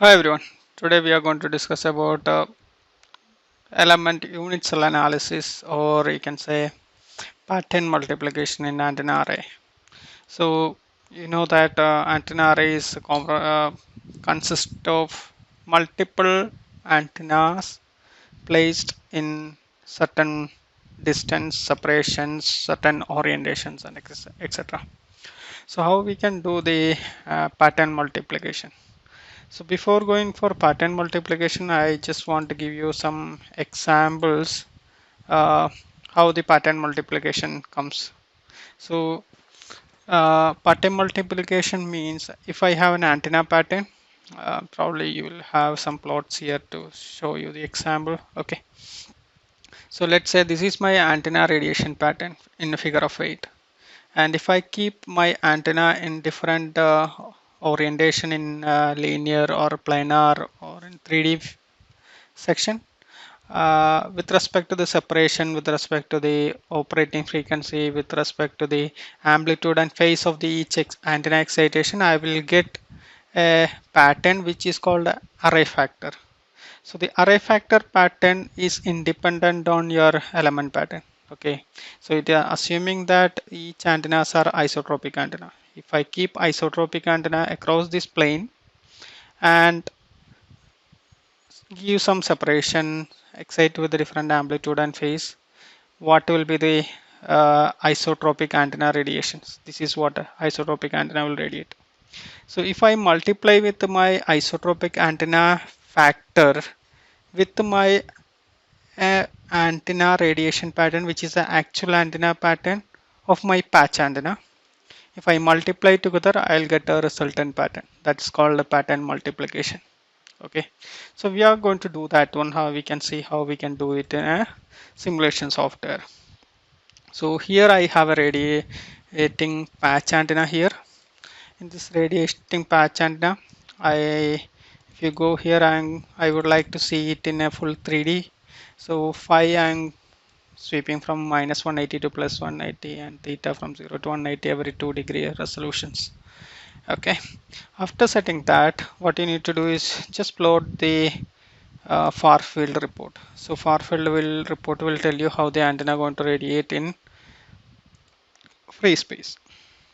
Hi everyone. Today we are going to discuss about element unit cell analysis, or you can say pattern multiplication in antenna array. So you know that antenna array is consists of multiple antennas placed in certain distance, separations, certain orientations, and etc. So how we can do the pattern multiplication? So before going for pattern multiplication, I just want to give you some examples uh, how the pattern multiplication comes. So pattern multiplication means if I have an antenna pattern, probably you will have some plots here to show you the example. Okay. So let's say this is my antenna radiation pattern in a figure of 8. And if I keep my antenna in different orientation in linear or planar or in 3D section, with respect to the separation, with respect to the operating frequency, with respect to the amplitude and phase of the each antenna excitation, I will get a pattern which is called array factor. So the array factor pattern is independent on your element pattern. Okay, so it is assuming that each antennas are isotropic antenna. If I keep isotropic antenna across this plane and give some separation, excite with different amplitude and phase, what will be the isotropic antenna radiations? This is what isotropic antenna will radiate. So if I multiply with my isotropic antenna factor with my antenna radiation pattern, which is the actual antenna pattern of my patch antenna, if I multiply together, I'll get a resultant pattern. That's called a pattern multiplication. Okay, so we are going to do that one. How we can see how we can do it in a simulation software. So here I have a radiating patch antenna here. In this radiating patch antenna, if you go here, I would like to see it in a full 3D. So phi I'm sweeping from minus 180 to plus 180 and theta from 0 to 180 every 2-degree resolutions. Okay, after setting that, what you need to do is just plot the far field report. So far field report will tell you how the antenna going to radiate in free space.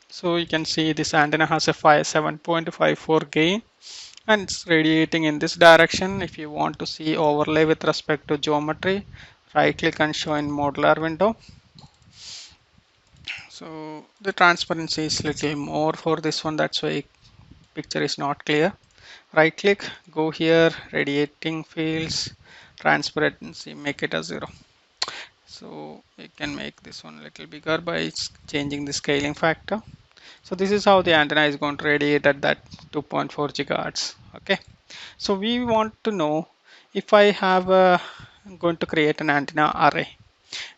So you can see this antenna has a 7.54 gain and it's radiating in this direction. If you want to see overlay with respect to geometry, right click and show in modular window. So the transparency is little more for this one, that's why picture is not clear. Right click, go here, radiating fields, transparency, make it a 0. So you can make this one a little bigger by changing the scaling factor. So this is how the antenna is going to radiate at that 2.4 gigahertz. Okay, so we want to know if I have going to create an antenna array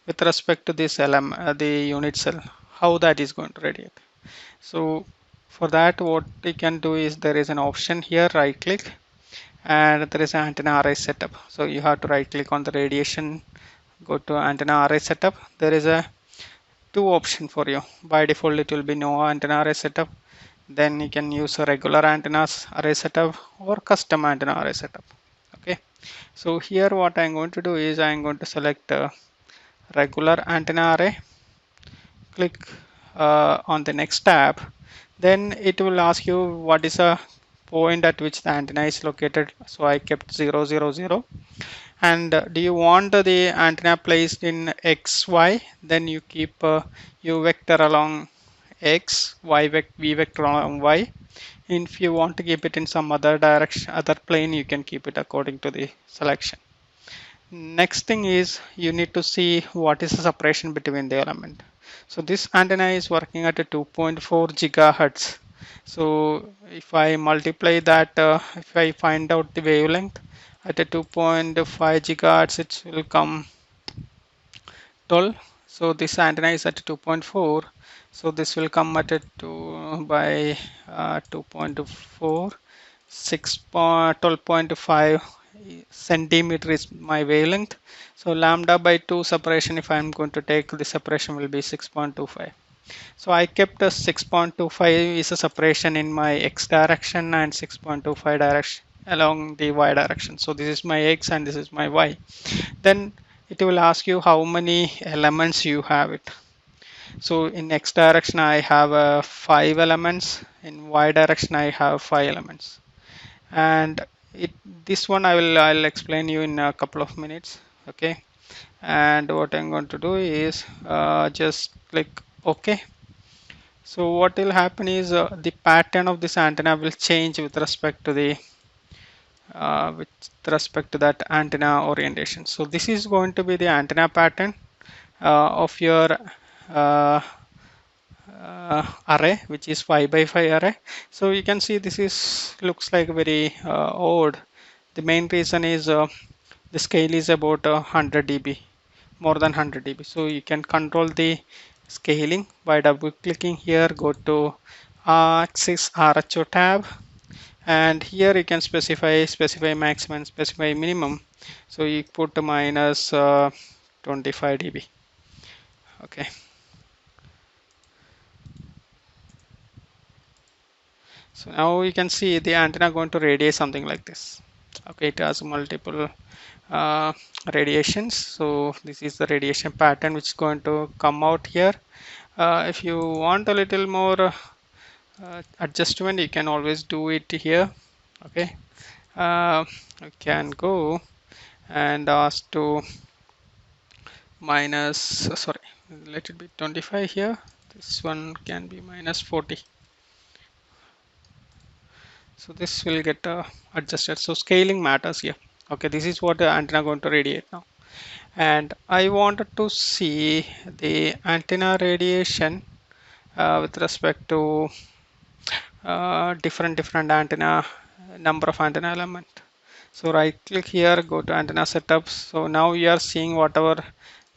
with respect to this the unit cell, how that is going to radiate. So for that, what we can do is there is an option here, right click, and there is an antenna array setup. So you have to right click on the radiation, go to antenna array setup. There is a two option for you. By default it will be no antenna array setup. Then you can use a regular antennas array setup or custom antenna array setup. Okay, so here what I'm going to do is I'm going to select regular antenna array, click on the next tab, then it will ask you what is a point at which the antenna is located. So I kept 0 0 0. And do you want the antenna placed in x y, then you keep u vector along x, v vector along y. And if you want to keep it in some other direction, other plane, you can keep it according to the selection. Next thing is you need to see what is the separation between the element. So this antenna is working at a 2.4 gigahertz. So if I multiply that, if I find out the wavelength at a 2.5 gigahertz, it will come 12. So this antenna is at 2.4. So this will come at a 2 by 2.4, 12.5 centimeter is my wavelength. So lambda by 2 separation, if I am going to take the separation, will be 6.25. So I kept a 6.25 is a separation in my x direction and 6.25 direction along the y direction. So this is my x and this is my y. Then it will ask you how many elements you have it. So in x direction I have 5 elements, in y direction I have 5 elements, and it this one I'll explain you in a couple of minutes. Okay, and what I'm going to do is just click OK. So what will happen is the pattern of this antenna will change with respect to that antenna orientation. So this is going to be the antenna pattern of your uh, array, which is 5 by 5 array. So you can see this is looks like very odd. The main reason is the scale is about 100 dB, more than 100 dB. So you can control the scaling by double clicking here. Go to Axis RHO tab, and here you can specify maximum, specify minimum. So you put minus 25 dB. Okay. So now you can see the antenna going to radiate something like this. Okay, it has multiple uh, radiations. So this is the radiation pattern which is going to come out here. If you want a little more adjustment, you can always do it here. Okay, you can go and ask to minus sorry, let it be 25 here. This one can be minus 40. So this will get adjusted. So scaling matters here. Okay, this is what the antenna going to radiate now, and I wanted to see the antenna radiation with respect to different antenna, number of antenna element. So right click here, go to antenna setups. So now you are seeing whatever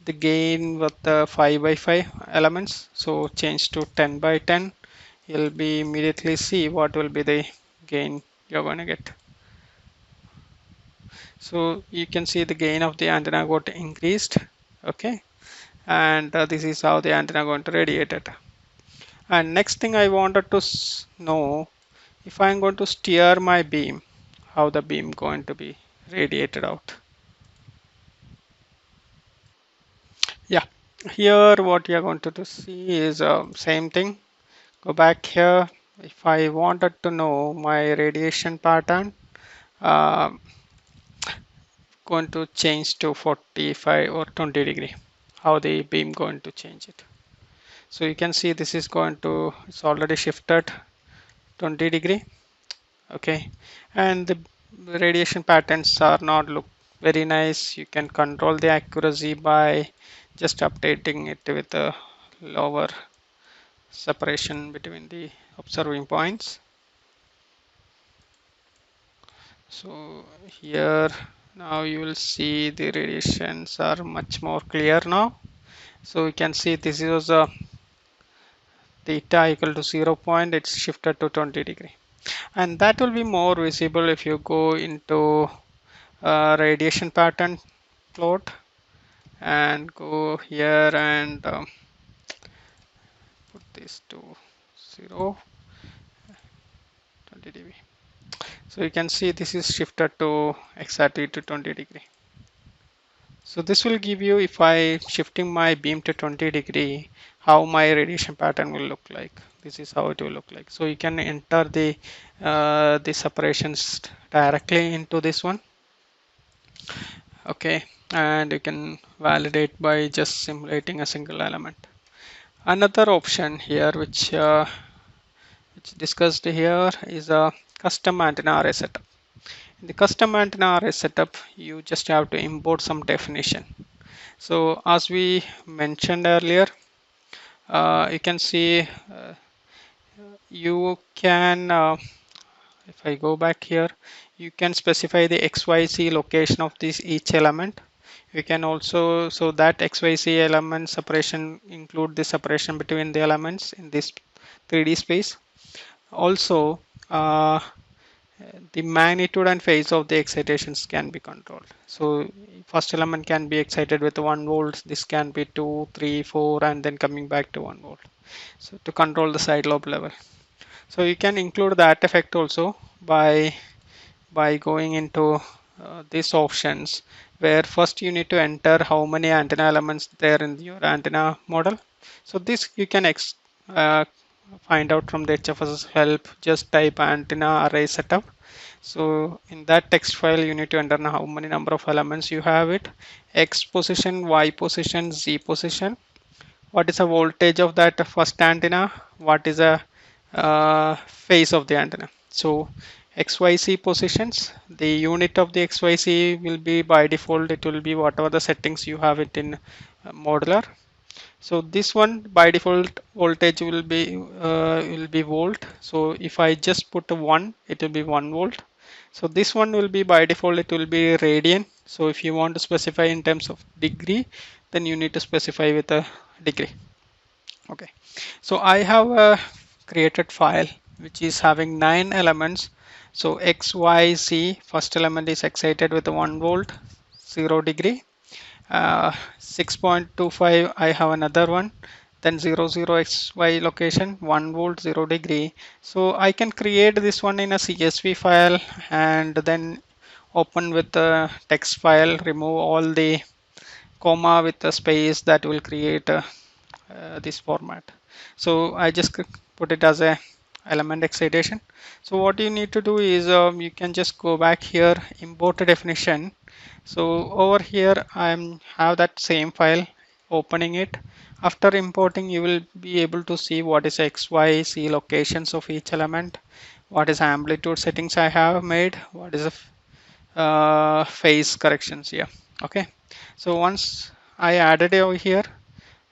the gain with the 5 by 5 elements. So change to 10 by 10. You'll be immediately see what will be the gain you're going to get. So you can see the gain of the antenna got increased. Okay, and this is how the antenna going to radiate it. And next thing I wanted to know, if I'm going to steer my beam, how the beam going to be radiated out. Yeah, here what you're going to see is same thing. Go back here. If I wanted to know my radiation pattern, uh, going to change to 45 or 20 degree, how the beam going to change it. So you can see this is going to, it's already shifted 20 degree. Okay, and the radiation patterns are not look very nice. You can control the accuracy by just updating it with a lower separation between the observing points. So here now you will see the radiations are much more clear now. So you can see this is a theta equal to 0 point, it's shifted to 20 degree, and that will be more visible if you go into radiation pattern plot and go here and put this to 0, 20 dB. So you can see this is shifted to exactly to 20 degree. So this will give you, if I shifting my beam to 20 degree, how my radiation pattern will look like. This is how it will look like. So you can enter the separations directly into this one. Okay, and you can validate by just simulating a single element. Another option here which discussed here is a custom antenna array setup. In the custom antenna array setup, you just have to import some definition. So as we mentioned earlier, you can see you can if I go back here, you can specify the XYZ location of this each element. You can also, so that XYZ element separation include the separation between the elements in this 3D space. Also, the magnitude and phase of the excitations can be controlled. So first element can be excited with 1 volt, this can be 2, 3, 4, and then coming back to 1 volt. So to control the side lobe level. So you can include that effect also by by going into these options, where first you need to enter how many antenna elements there in your antenna model. So this you can find out from the HFSS help. Just type antenna array setup. So in that text file you need to enter how many number of elements you have it, X position, Y position, Z position, what is the voltage of that first antenna, what is the phase of the antenna. So XYZ positions, the unit of the XYZ will be by default, it will be whatever the settings you have it in modular. So this one by default voltage will be volt. So if I just put a 1, it will be 1 volt. So this one will be by default, it will be radian. So if you want to specify in terms of degree, then you need to specify with a degree. Okay, so I have a created file which is having 9 elements. So X, Y, Z, first element is excited with a 1 volt, 0 degree. 6.25 I have another one, then 00xy location 1 volt 0 degree. So I can create this one in a CSV file and then open with the text file, remove all the comma with the space that will create this format. So I just put it as a element excitation. So what you need to do is you can just go back here, import a definition. So over here I have that same file, opening it. After importing, you will be able to see what is X, Y, Z locations of each element, what is amplitude settings I have made, what is the phase corrections here. Okay, so once I added it over here,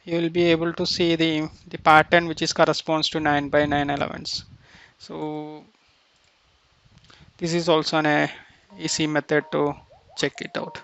you will be able to see the pattern which is corresponds to 9 by 9 elements. So this is also an easy method to check it out.